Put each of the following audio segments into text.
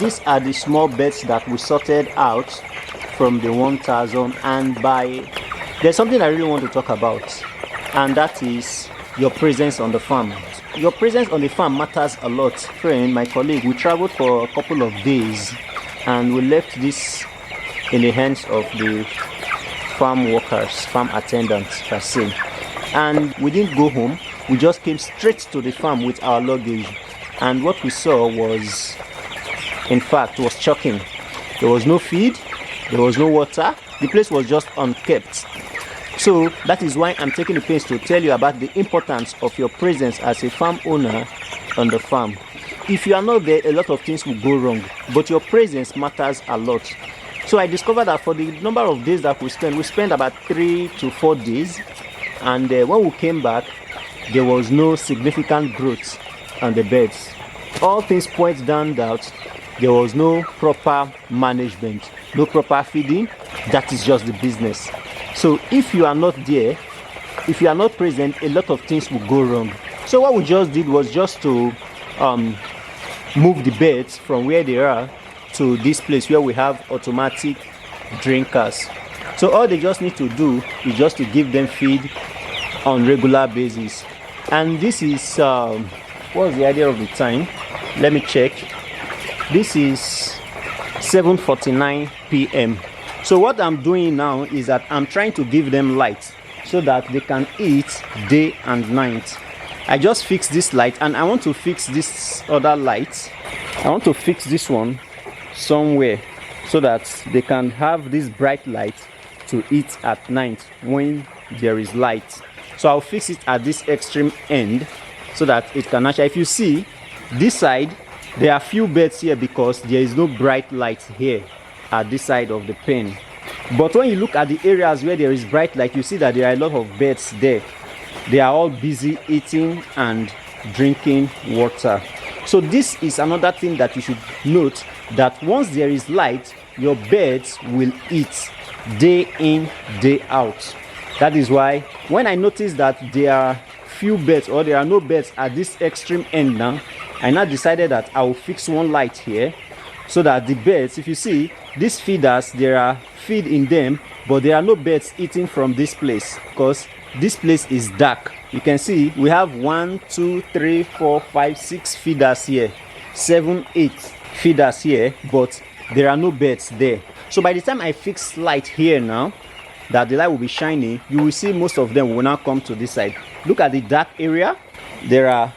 These are the small beds that we sorted out from the 1000, and there's something I really want to talk about, and that is your presence on the farm. Your presence on the farm matters a lot. Friend, my colleague, we traveled for a couple of days and we left this in the hands of the farm workers, farm attendants per se, and we didn't go home. We just came straight to the farm with our luggage, and what we saw was, in fact, was shocking. There was no feed, there was no water, the place was just unkept. So that is why I'm taking the pains to tell you about the importance of your presence as a farm owner on the farm. If you are not there, a lot of things will go wrong, but your presence matters a lot. So I discovered that for the number of days that we spent about 3 to 4 days, and when we came back, there was no significant growth on the beds. All things point down that there was no proper management, no proper feeding. That is just the business. So if you are not there, if you are not present, a lot of things will go wrong. So what we just did was just to move the beds from where they are to this place where we have automatic drinkers. So all they just need to do is just to give them feed on regular basis. And this is what's the idea of the time? Let me check. This is 7:49 p.m. So what I'm doing now is that I'm trying to give them light so that they can eat day and night. I just fixed this light, and I want to fix this other light. I want to fix this one somewhere so that they can have this bright light to eat at night when there is light. So I'll fix it at this extreme end so that it can actually, if you see this side, there are few beds here because there is no bright light here at this side of the pen. But when you look at the areas where there is bright light, you see that there are a lot of beds there. They are all busy eating and drinking water. So this is another thing that you should note, that once there is light, your birds will eat day in, day out. That is why when I notice that there are few birds or there are no birds at this extreme end now, I now decided that I will fix one light here so that the birds, if you see these feeders, there are feed in them, but there are no birds eating from this place because this place is dark. You can see we have 1, 2, 3, 4, 5, 6 feeders here, 7, 8 feeders here, but there are no birds there. So by the time I fix light here now, that the light will be shining, you will see most of them will now come to this side. Look at the dark area, there are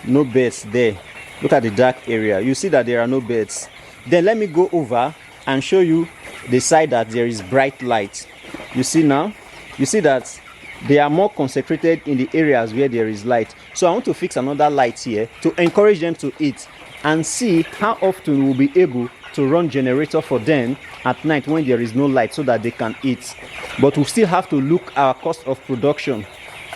no birds there. Look at the dark area, you see that there are no birds. Then let me go over and show you the side that there is bright light. You see now, you see that they are more concentrated in the areas where there is light. So I want to fix another light here to encourage them to eat and see how often we'll be able to run generator for them at night when there is no light so that they can eat. But we still have to look our cost of production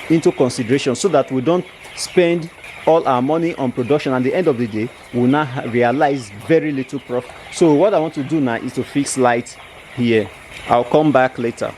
into consideration so that we don't spend all our money on production. At the end of the day, we'll now realize very little profit. So what I want to do now is to fix light here. I'll come back later.